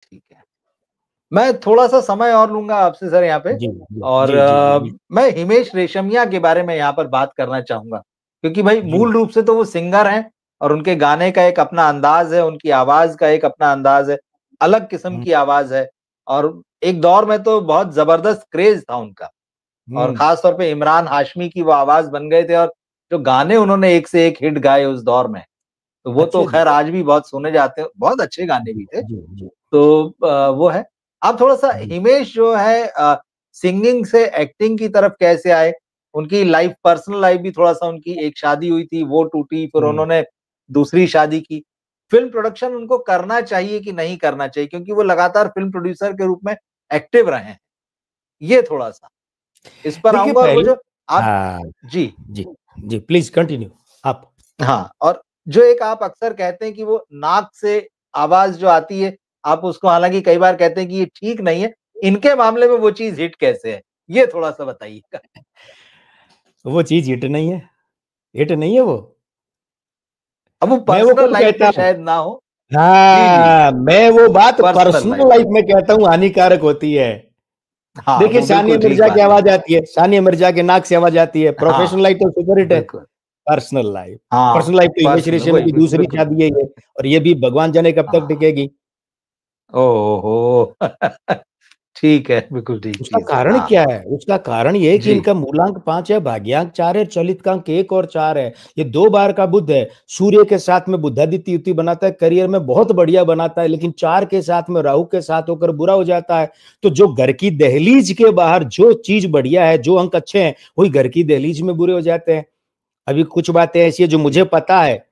ठीक है, मैं थोड़ा सा समय और लूंगा आपसे सर यहाँ पे। जी जी और जी जी जी मैं हिमेश रेशमिया के बारे में यहाँ पर बात करना चाहूंगा, क्योंकि भाई जी मूल रूप से तो वो सिंगर हैं और उनके गाने का एक अपना अंदाज है, उनकी आवाज का एक अपना अंदाज है, अलग किस्म हम्म की आवाज है। और एक दौर में तो बहुत जबरदस्त क्रेज था उनका, और हम्म, खास तौर पे इमरान हाशमी की वो आवाज बन गए थे, और जो गाने उन्होंने एक से एक हिट गाए उस दौर में, तो वो तो अच्छा जी खैर आज भी बहुत सुने जाते हैं, बहुत अच्छे गाने जी भी थे। जी जी तो वो है। आप थोड़ा सा जी हिमेश जो है सिंगिंग से एक्टिंग की तरफ कैसे आए? उनकी लाइफ, पर्सनल लाइफ भी थोड़ा सा, उनकी एक शादी हुई थी वो टूटी, फिर हम्म उन्होंने दूसरी शादी की। फिल्म प्रोडक्शन उनको करना चाहिए कि नहीं करना चाहिए, क्योंकि वो लगातार फिल्म प्रोड्यूसर के रूप में एक्टिव रहे हैं। ये थोड़ा सा इस पर देखिए आऊंगा। और वो पहले, जो आप, हाँ जी, जी जी प्लीज कंटिन्यू आप। हाँ, और जो एक आप अक्सर कहते हैं कि वो नाक से आवाज जो आती है, आप उसको हालांकि कई बार कहते हैं कि ये ठीक नहीं है, इनके मामले में वो चीज हिट कैसे है, ये थोड़ा सा बताइएगा। वो चीज हिट नहीं है वो। अब वो मैं वो पर्सनल कब लाइफ कहता में हूँ, शायद ना हो। जी जी, हाँ मैं वो बात पर्सनल पर्सनल लाइफ लाइफ में, में कहता हूँ हानिकारक होती है। हाँ देखिए वो सानिया बिल्कुल ठीक मिर्जा की बात है। आवाज आती है, सानिया मिर्जा के नाक से आवाज आती है, हाँ प्रोफेशनल लाइफ तो सुपर हिट है। बिल्कुल, पर्सनल लाइफ, हाँ पर्सनल लाइफ तो हिमेश पर्सनल, रेशमिया वही की बिल्कुल दूसरी बिल्कुल। शादी है ये, और ये भी भगवान जाने कब तक हाँ, टिकेगी। ओहो ठीक है, बिल्कुल ठीक उसका चीज है, कारण हाँ। क्या है? उसका कारण ये है कि जी, इनका मूलांक 5 है, भाग्यांक 4 है, चलितकांक 1 और 4 है। ये 2 बार का बुध है। सूर्य के साथ में बुधादित्य युति बनाता है, करियर में बहुत बढ़िया बनाता है, लेकिन 4 के साथ में राहु के साथ होकर बुरा हो जाता है। तो जो घर की दहलीज के बाहर जो चीज बढ़िया है, जो अंक अच्छे हैं, वही घर की दहलीज में बुरे हो जाते हैं। अभी कुछ बातें ऐसी है जो मुझे पता है,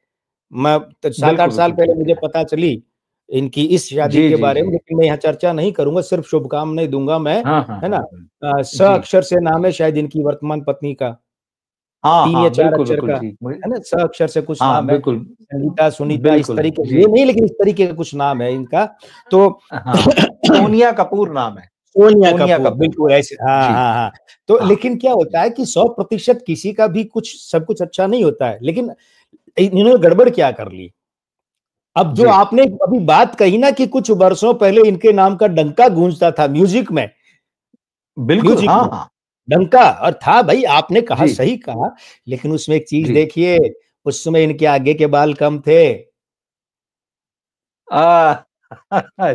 मैं तो 7-8 बिल्कुल साल बिल्कुल पहले ठीक मुझे है। पता चली इनकी इस शादी जी के जी बारे में, जी, लेकिन मैं यहाँ चर्चा नहीं करूंगा, सिर्फ शुभकामनाएं दूंगा मैं, हाँ हाँ है हाँ ना। हाँ। स जी अक्षर से नाम है शायद इनकी वर्तमान पत्नी का, हाँ 3 या हाँ 4 बिल्कुल अक्षर बिल्कुल का, ठीक, मुझे, है ना, स अक्षर से कुछ हाँ नाम है। बिल्कुल संगीता, सुनीता, इस बिल्कुल तरीके जी, ये नहीं, लेकिन इस तरीके का कुछ नाम है इनका। तो हाँ सोनिया कपूर नाम है, सोनिया सोनिया कपूर, कपूर, बिल्कुल ऐसे, हाँ जी हाँ हाँ। तो हाँ लेकिन क्या होता जी, है कि 100% किसी का भी कुछ सब कुछ अच्छा नहीं होता है, लेकिन इन्होंने गड़बड़ क्या कर ली। अब जो जी आपने अभी बात कही ना कि कुछ वर्षों पहले इनके नाम का डंका गूंजता था म्यूजिक में, बिल्कुल, म्यूजिक हाँ में हाँ डंका, और था भाई, आपने कहा, जी सही कहा। लेकिन उसमें एक चीज जी, देखिए, उस समय इनके आगे के बाल कम थे, आ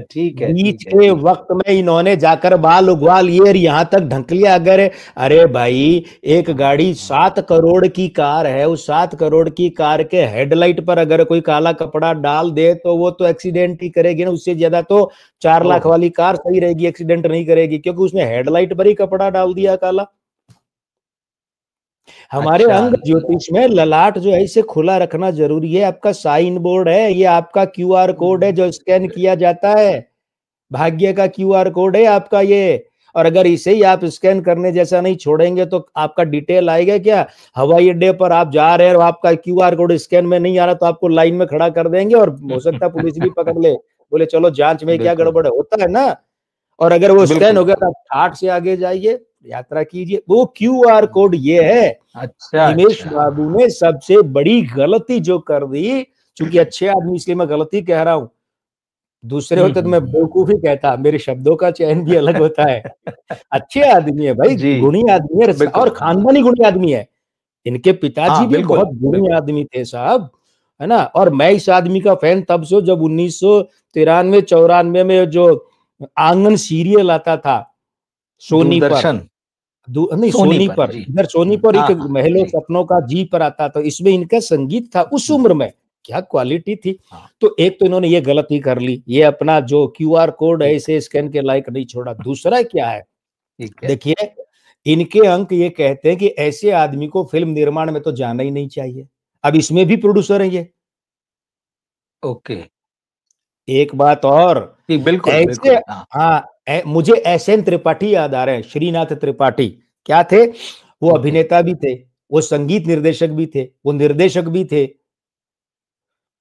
ठीक है बीच ठीक है के ठीक है, वक्त में इन्होंने जाकर बाल उगवा लिए और यहाँ तक ढंक लिया। अगर, अरे भाई, एक गाड़ी 7 करोड़ की कार है, उस 7 करोड़ की कार के हेडलाइट पर अगर कोई काला कपड़ा डाल दे तो वो तो एक्सीडेंट ही करेगी ना। उससे ज्यादा तो 4 लाख ओहो, वाली कार सही रहेगी, एक्सीडेंट नहीं करेगी, क्योंकि उसने हेडलाइट पर ही कपड़ा डाल दिया काला। हमारे अच्छा, अंग ज्योतिष में ललाट जो है इसे खुला रखना जरूरी है। आपका साइन बोर्ड है, ये आपका क्यूआर कोड है जो स्कैन किया जाता है, भाग्य का क्यूआर कोड है आपका ये। और अगर इसे ही आप स्कैन करने जैसा नहीं छोड़ेंगे तो आपका डिटेल आएगा क्या? हवाई अड्डे पर आप जा रहे हैं और आपका क्यूआर कोड स्कैन में नहीं आ रहा तो आपको लाइन में खड़ा कर देंगे, और हो सकता है पुलिस भी पकड़ ले, बोले चलो जांच में क्या बिल्कुल गड़बड़ है, होता है ना। और अगर वो स्कैन बिल्कुल हो गया बिल्कुल, तो आप ठाट से आगे जाइए, यात्रा कीजिए। वो क्यूआर कोड ये है। अच्छा हिमेश अच्छा, बाबू ने सबसे बड़ी गलती जो कर दी, चूंकि अच्छे आदमी इसलिए मैं गलती कह रहा हूं, दूसरे होते तो मैं हम्म, बेवकूफी कहता, मेरे शब्दों का चयन भी अलग होता है। अच्छे आदमी है भाई, जी गुणी आदमी है, और बिल्कुल, हाँ खानदानी गुणी आदमी है। इनके पिताजी हाँ भी बिल्कुल बहुत गुणी बिल्कुल, आदमी थे साहब, है ना। और मैं इस आदमी का फैन तब से, जब 1993-94 में जो आंगन सीरियल आता था सोनी पर, दूरदर्शन, नहीं सोनी सोनी पर पर, जी, इधर सोनी पर हाँ एक हाँ महलों जी, सपनों का जी पर आता, तो इसमें इनका संगीत था उस हम्म, उम्र में, क्या क्वालिटी थी। हाँ तो एक तो इन्होंने ये गलती कर ली, ये अपना जो क्यूआर कोड है ठीक इसे स्कैन के लायक नहीं छोड़ा। दूसरा क्या है, ठीक है, देखिए, इनके अंक ये कहते हैं कि ऐसे आदमी को फिल्म निर्माण में तो जाना ही नहीं चाहिए। अब इसमें भी प्रोड्यूसर है ये। ओके, एक बात और, जी बिल्कुल ऐसे, बिल्कुल, हाँ हाँ, मुझे एसएन त्रिपाठी याद आ रहे हैं, श्रीनाथ त्रिपाठी, क्या थे वो? ओके, अभिनेता भी थे, वो संगीत निर्देशक भी थे, वो निर्देशक भी थे।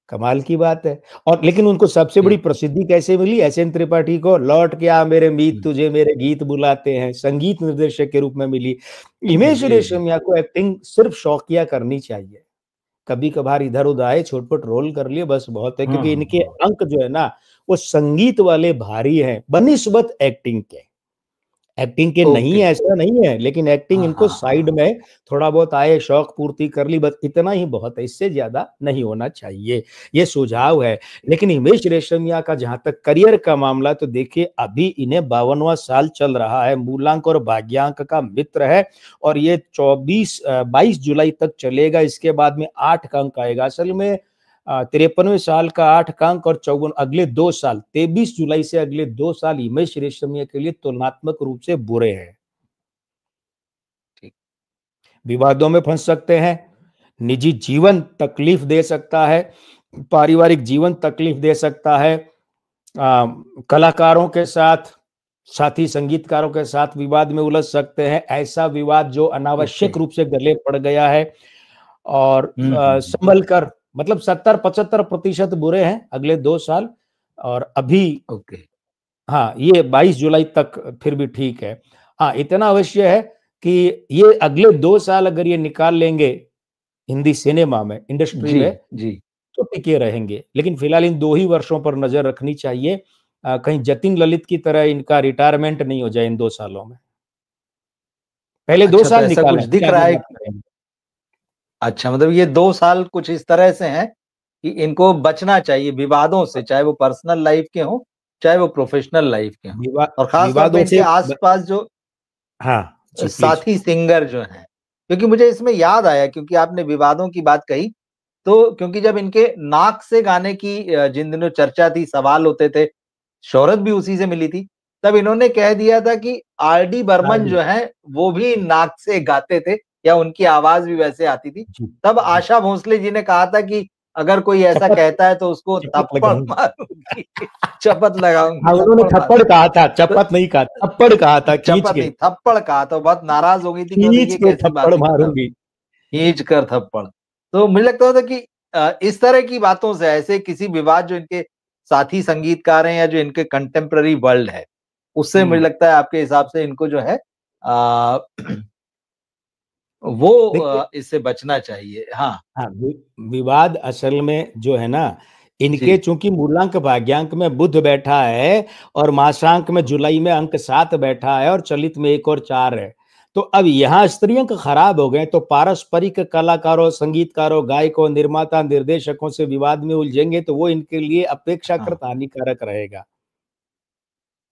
कमाल की बात है। और लेकिन उनको सबसे बड़ी ठीक, प्रसिद्धि कैसे मिली एसएन त्रिपाठी को? लौट के आ मेरे मीत, हम्म, तुझे मेरे गीत बुलाते हैं, संगीत निर्देशक के रूप में मिली। हिमेश जी जी, रेशमिया को एक्टिंग सिर्फ शौकिया करनी चाहिए, कभी कभार इधर उधर आए, छोट छोट रोल कर लिए, बस बहुत है, क्योंकि इनके हम्म, अंक जो है ना, वो संगीत वाले भारी हैं बनिस्बत एक्टिंग के। एक्टिंग के नहीं ओके। ऐसा नहीं है, लेकिन एक्टिंग हाँ, इनको हाँ, साइड हाँ। में थोड़ा बहुत आए, शौक पूर्ति कर ली, बस इतना ही बहुत है, इससे ज्यादा नहीं होना चाहिए। ये सुझाव है। लेकिन हिमेश रेशमिया का जहां तक करियर का मामला, तो देखिए अभी इन्हें 52वां साल चल रहा है, मूलांक और भाग्यांक का मित्र है, और ये 22 जुलाई तक चलेगा। इसके बाद में 8 का अंक आएगा। असल में 53वें साल का 8 का अंक और 54 अगले 2 साल, 23 जुलाई से अगले 2 साल हिमेश रेशमिया के लिए तुलनात्मक रूप से बुरे हैं। ठीक। विवादों में फंस सकते हैं, निजी जीवन तकलीफ दे सकता है, पारिवारिक जीवन तकलीफ दे सकता है, कलाकारों के साथ, साथी संगीतकारों के साथ विवाद में उलझ सकते हैं, ऐसा विवाद जो ओके। अनावश्यक रूप से गले पड़ गया है। और हुँ, हुँ, हुँ। संभल कर, मतलब 70-75% बुरे हैं अगले 2 साल। और अभी ओके। हाँ, ये 22 जुलाई तक फिर भी ठीक है। हाँ, इतना अवश्य है कि ये अगले 2 साल अगर ये निकाल लेंगे हिंदी सिनेमा में, इंडस्ट्री जी, में, जी। तो टिके रहेंगे। लेकिन फिलहाल इन 2 ही वर्षों पर नज़र रखनी चाहिए। कहीं जतिन ललित की तरह इनका रिटायरमेंट नहीं हो जाए इन 2 सालों में। पहले 2 अच्छा, तो साल ऐसा कुछ निकालें, फिर दिख रहा आगे है बात कि करेंगे। अच्छा, मतलब ये 2 साल कुछ इस तरह से हैं कि इनको बचना चाहिए विवादों से, चाहे वो पर्सनल लाइफ़ के हों, चाहे वो प्रोफ़ेशनल लाइफ़ के हों। विवा और ख़ास तौर पे विवादों इनके से आस-पास जो हाँ, जी प्लीज़। साथी सिंगर जो हैं, क्योंकि मुझे इसमें याद आया क्योंकि आपने विवादों की बात कही, तो क्योंकि जब इनके नाक से गाने की जिन दिनों चर्चा थी, सवाल होते थे, शोहरत भी उसी से मिली थी, तब इन्होंने कह दिया था कि आर डी हाँ बर्मन जी। जो हैं, वो भी नाक से गाते थे या उनकी आवाज़ भी वैसे आती थी। जी, तब जी। आशा भोसले जी ने कहा था कि अगर कोई ऐसा शपथ कहता है तो उसको शपथ थप्पड़ लगाऊँगी। मारूँगी, शपथ लगाऊँगी, हाँ, उन्होंने थप्पड़ थप्पड़ मारूँगी। कहा था, तो चपत नहीं कहा, थप्पड़ कहा था खींच शपथ के। नहीं, थप्पड़ कहा था, बहुत नाराज़ हो गई थी कि मतलब खींच ये के कैसी थप्पड़ बातें कर रहे हो? मारूँगी। खींच कर थप्पड़। तो मुझे लगता था कि इस तरह की बातों से ऐसे किसी विवाद जो इनके साथी संगीतकार हैं या जो इनके कंटेम्परेरी वर्ल्ड है, उससे मुझे हुँ। लगता है आपके हिसाब से इनको जो है वो देखिए, इससे बचना चाहिए। हाँ, हाँ, विवाद असल में जो है ना, इनके जी। चूँकि मूलांक भाग्यांक में बुध बैठा है और मासांक में जुलाई में अंक 7 बैठा है और चलित में 1 और 4 है। तो अब यहाँ स्त्रियंक खराब हो गए, तो पारस्परिक कलाकारों, संगीतकारों, गायकों, निर्माता, निर्देशकों से विवाद में उलझेंगे, तो वो इनके लिए हाँ, अपेक्षाकृत हानिकारक रहेगा।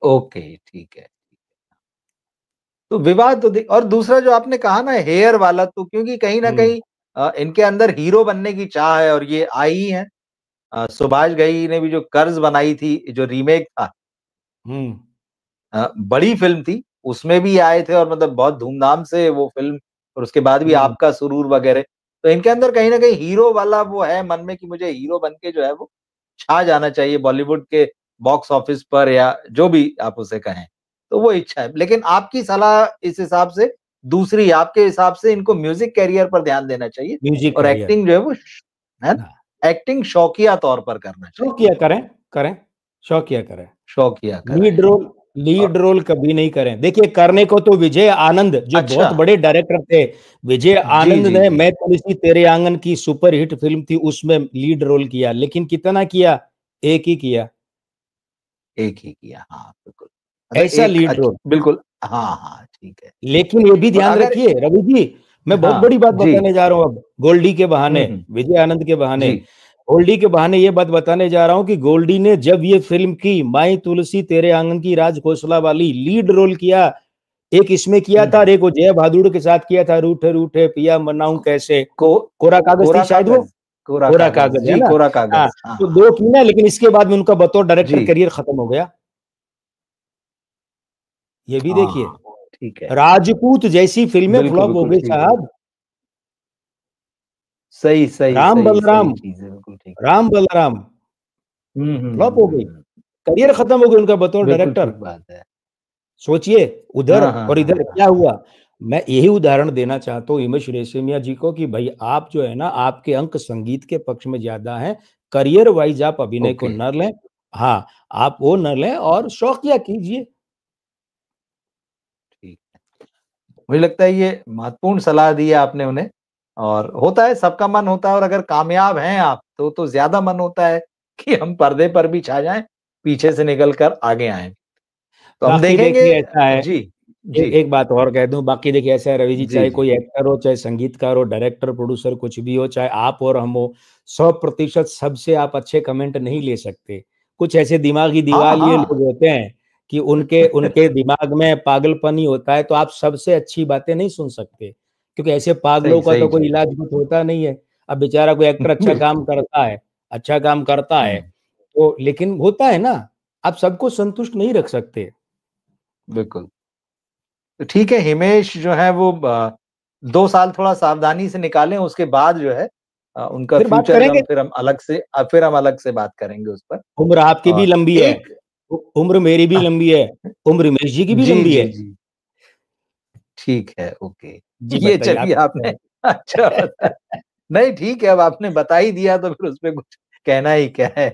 ओके, ठीक है। तो विवाद तो दे और दूसरा जो आपने कहा ना हेयर वाला तो क्योंकि कहीं न हुँ, कहीं इनके अंदर हीरो बनने की चाह है और ये आई ही हैं। सुभाष घई ने भी जो कर्ज बनाई थी, जो रीमेक था हुँ, बड़ी फ़िल्म थी, उसमें भी आए थे और मतलब बहुत धूमधाम से वो फ़िल्म और उसके बाद भी हुँ, आपका सुरूर वगैरह। तो इनके अंदर कहीं न कहीं हीरो वाला वो है मन में कि मुझे हीरो बन के जो है वो छा जाना चाहिए बॉलीवुड के बॉक्स ऑफिस पर या जो भी आप उसे कहें। तो वो इच्छा है। लेकिन आपकी सलाह इस हिसाब से दूसरी आपके हिसाब से इनको म्यूज़िक करियर पर ध्यान देना चाहिए म्यूज़िक और करियर। एक्टिंग जो है वो है हाँ, ना? एक्टिंग शौकिया तौर पर करना चाहिए। शौकिया करें, करें, शौकिया करें। शौकिया लीड करें रोल और लीड रोल कभी नहीं करें। देखिए करने को तो विजय आनंद जो अच्छा। बहुत बड़े डायरेक्टर थे, विजय जी, आनंद जी, ने जी। मैं तुलसी तेरे आंगन की सुपरहिट फ़िल्म थी उसमें लीड रोल किया, लेकिन कितना किया? एक ही किया। एक ही किया, हाँ, बिल्कुल। मतलब ऐसा एक लीड रोल। बिल्कुल हाँ, हाँ, ठीक है। लेकिन ये भी और ध्यान अगर रखिए रवि जी, मैं बहुत हाँ, बड़ी बात जी। बताने जा रहा हूँ अब, गोल्डी के हुँ, बहाने, हुँ। विजय आनंद के बहाने। जी। गोल्डी के बहाने ये बात बताने जा रहा हूँ कि गोल्डी ने जब ये फ़िल्म की, माई तुलसी तेरे आंगन की राज खोसला वाली लीड रोल किया, एक इसमें किया हुँ, था और हुँ। एक वो जया बहादुर के साथ किया था, रूठे रूठे पिया मनाऊँ कैसे, को कोरा कागज़ थी कोरा शायद वो? कागज़ कोरा कोरा कागज़, कागज़ है जी, ना? कोरा हाँ, कागज़। हाँ, तो हाँ। 2 की ना, लेकिन इसके बाद में उनका बतौर डायरेक्टर जी। करियर खत्म हो गया। ये भी हाँ, देखिए, हाँ, ठीक है। राजपूत जैसी फ़िल्में बिल्कुल, फ्लॉप हो बिल्कुल गई ठीक है। साहब। सही, सही, राम सही, सही बलराम, चीज़ है, बिल्कुल ठीक है। राम बलराम हुँ, हुँ, फ्लॉप हुँ, हो हुँ, गई। हुँ। करियर खत्म हो गया उनका बतौर बिल्कुल डायरेक्टर। ठीक बात है। सोचिए उधर हाँ, हाँ, और हाँ, इधर हाँ, क्या हाँ। हुआ। मैं यही उदाहरण देना चाहता हूँ हिमेश रेशमिया जी को कि भाई आप जो है ना, आपके अंक संगीत के पक्ष में ज्यादा हैं, करियर वाइज आप अभिनय को ओके, न लें। हाँ, आप वो न लें और शौकिया कीजिए। ठीक। मुझे लगता है ये महत्वपूर्ण सलाह दी है आपने उन्हें और होता है सबका मन होता है और अगर कामयाब हैं आप तो ज़्यादा मन होता है कि हम पर्दे पर भी छा जाएँ पीछे से निकल कर आगे आए। तो हम बाकी देखेंगे। देखिए ऐसा है, जी, जी, एक बात और कह दूं, बाकी देखिए ऐसा है रवि जी, जी, चाहे जी। कोई एक्टर हो, चाहे संगीतकार हो, डायरेक्टर, प्रोड्यूसर, कुछ भी हो, चाहे आप और हम हो, 100% सबसे आप अच्छे कमेंट नहीं ले सकते। कुछ ऐसे दिमागी हाँ, दीवालिए हाँ। लोग होते हैं कि उनके उनके दिमाग में पागलपन ही होता है, तो आप सबसे अच्छी बातें नहीं सुन सकते, क्योंकि ऐसे पागलों सही, का सही तो कोई जी। इलाज कुछ होता नहीं है। अब बेचारा कोई एक्टर बिल्कुल। अच्छा काम करता है, हुँ, तो लेकिन होता है ना, आप सबको संतुष्ट नहीं रख सकते। बिल्कुल। तो ठीक है, हिमेश जो है वो 2 साल थोड़ा सावधानी से निकालें, उसके बाद जो है उनका फिर बात करेंगे। फ्यूचर फिर हम अलग से बात करेंगे उस पर। उम्र आपकी भी और लंबी है, एक उम्र मेरी भी लंबी है, उम्र रमेश जी की भी जी, लंबी जी, है। जी। ठीक है, ओके। जी ये बताइए आप चलिए क्या आपने अच्छा कह बताया। रहे नहीं ठीक है, अब आपने बता ही दिया तो फिर उसपे कुछ कहना ही क्या है।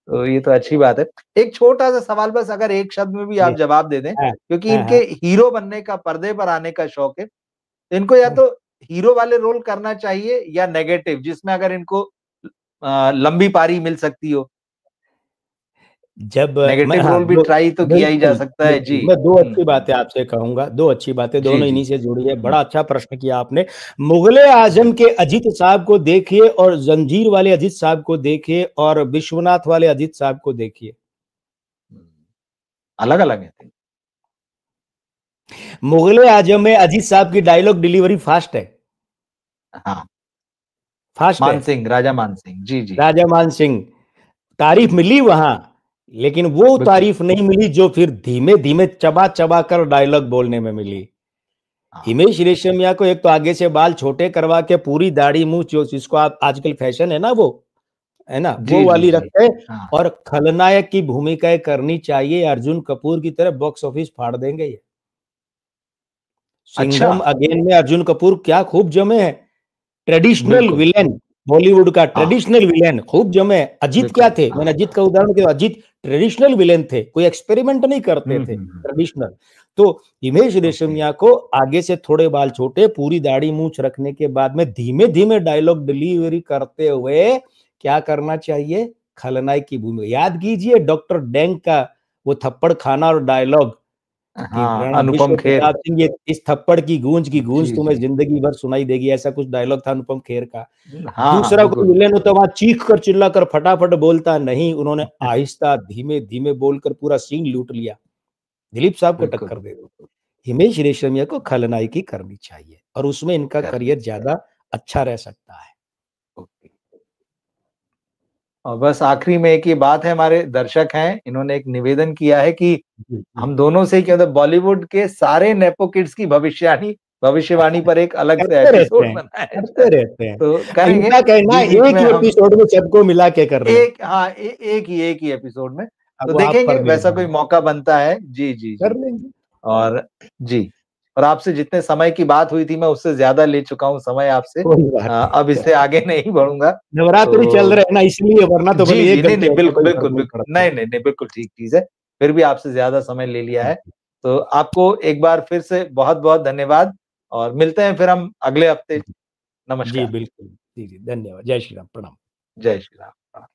तो ये तो अच्छी बात है। एक छोटा-सा सवाल, बस अगर एक शब्द में भी जी, आप जवाब दे दें, हाँ, क्योंकि हाँ, इनके हाँ। हीरो बनने का, पर्दे पर आने का शौक है। तो इनको या तो हीरो वाले रोल करना चाहिए या नेगेटिव, जिसमें अगर इनको लंबी पारी मिल सकती हो। जब मैं नेगेटिव हाँ, रोल भी 2 ट्राई तो किया ही जा बिल्कुल, सकता है। जी। बिल्कुल, मैं 2 हुँ, अच्छी हुँ। बातें आपसे कहूँगा, 2 अच्छी बातें जी, दोनों जी। इन्हीं से जुड़ी है। हुँ, बड़ा अच्छा प्रश्न किया आपने। मुग़ल-ए-आज़म जी। के अजीत साहब को देखिए और ज़ंजीर वाले अजीत साहब को देखिए और विश्वनाथ वाले अजीत साहब को देखिए। हुँ, अलग-अलग है। मुग़ल-ए-आज़म में अजीत साहब की डायलॉग डिलीवरी हाँ, फास्ट है। मानसिंह, राजा मानसिंह। जी, जी। राजा मान सिंह, तारीफ हुँ, मिली वहाँ, लेकिन वो बिल्कुल। तारीफ नहीं मिली जो फिर धीमे-धीमे चबा-चबा कर डायलॉग बोलने में मिली। हाँ। हिमेश रेशमिया को एक तो आगे से बाल छोटे करवा के पूरी दाढ़ी मूंछ, जो जिसको आप आजकल फैशन है ना वो, है ना? वो जी, जी, वाली जी। रखते हैं हाँ। और खलनायक की भूमिकाएँ करनी चाहिए, अर्जुन कपूर की तरह बॉक्स ऑफिस फाड़ देंगे ये। अच्छा! सिंघम अगेन में अर्जुन कपूर क्या खूब जमे हैं। ट्रेडिशनल बिल्कुल। विलेन, बॉलीवुड का हाँ, ट्रेडिशनल विलेन खूब जमे। अजीत क्या बिल्कुल। थे? हाँ, मैंने अजीत हाँ। का उदाहरण दिया, अजीत ट्रेडिशनल विलेन थे, कोई एक्सपेरिमेंट नहीं करते हुँ, थे, हुँ, हुँ। ट्रेडिशनल। तो हिमेश ओके। रेशमिया को आगे से थोड़े बाल छोटे, पूरी दाढ़ी मूंछ रखने के बाद में धीमे-धीमे डायलॉग डिलीवरी करते हुए क्या करना चाहिए? खलनायक की भूमिका याद कीजिए, डॉक्टर डैंग का वो थप्पड़ खाना और डायलॉग कि हाँ, राणा अनुपम विश्व खेर। प्रताप सिंह, ये इस थप्पड़ की गूंज जी, तुम्हें जी। जिंदगी भर सुनाई देगी, ऐसा कुछ डायलॉग था अनुपम खेर का। हाँ, हाँ, दूसरा कोई बिल्कुल। विलेन होता वहां चीख कर चिल्ला कर फटाफट बोलता नहीं, उन्होंने आहिस्ता धीमे धीमे बोलकर पूरा सीन लूट लिया, दिलीप साहब को बिल्कुल, टक्कर दे दी। हिमेश रेशमिया को खलनायकी करनी चाहिए और उसमें इनका करनी करियर चाहिए। ज्यादा अच्छा रह सकता है। ओके। और बस आखिरी में एक ये बात है, हमारे दर्शक हैं, इन्होंने एक निवेदन किया है कि जी, जी। हम दोनों से क्या, मतलब बॉलीवुड के सारे नेपो किड्स की भविष्यवाणी पर एक अलग से एपिसोड बनाया करते जाए। रहते हैं। तो करेंगे, इनका कहना है बीच-बीच एक में ही हम एपिसोड में सबको मिला के कर लें। एक हाँ, एक ही एपिसोड में। अब तो वो आप देखेंगे पर वैसा निर्भर कोई है, मौका बनता है। जी, जी, कर जी। लेंगे। और जी, और आपसे जितने समय की बात हुई थी, मैं उससे ज़्यादा ले चुका हूँ समय आपसे। कोई बात अब इससे नहीं। आगे नहीं बढ़ूँगा। नवरात्रि चल तो रहे हैं ना इसलिए, वरना तो भले जी, 1 जी। नहीं, घंटे नहीं, होता, बिल्कुल, कोई फर्क बिल्कुल, नहीं बिल्कुल। पड़ता। नहीं, नहीं, नहीं, बिल्कुल ठीक चीज़ है। फिर भी आपसे ज़्यादा समय ले लिया है। तो आपको एक बार फिर से बहुत-बहुत धन्यवाद, और मिलते हैं फिर हम अगले हफ्ते। जी, नमस्कार। बिल्कुल। जी, जी, धन्यवाद। जय श्री राम, प्रणाम। जय श्री राम। हाँ।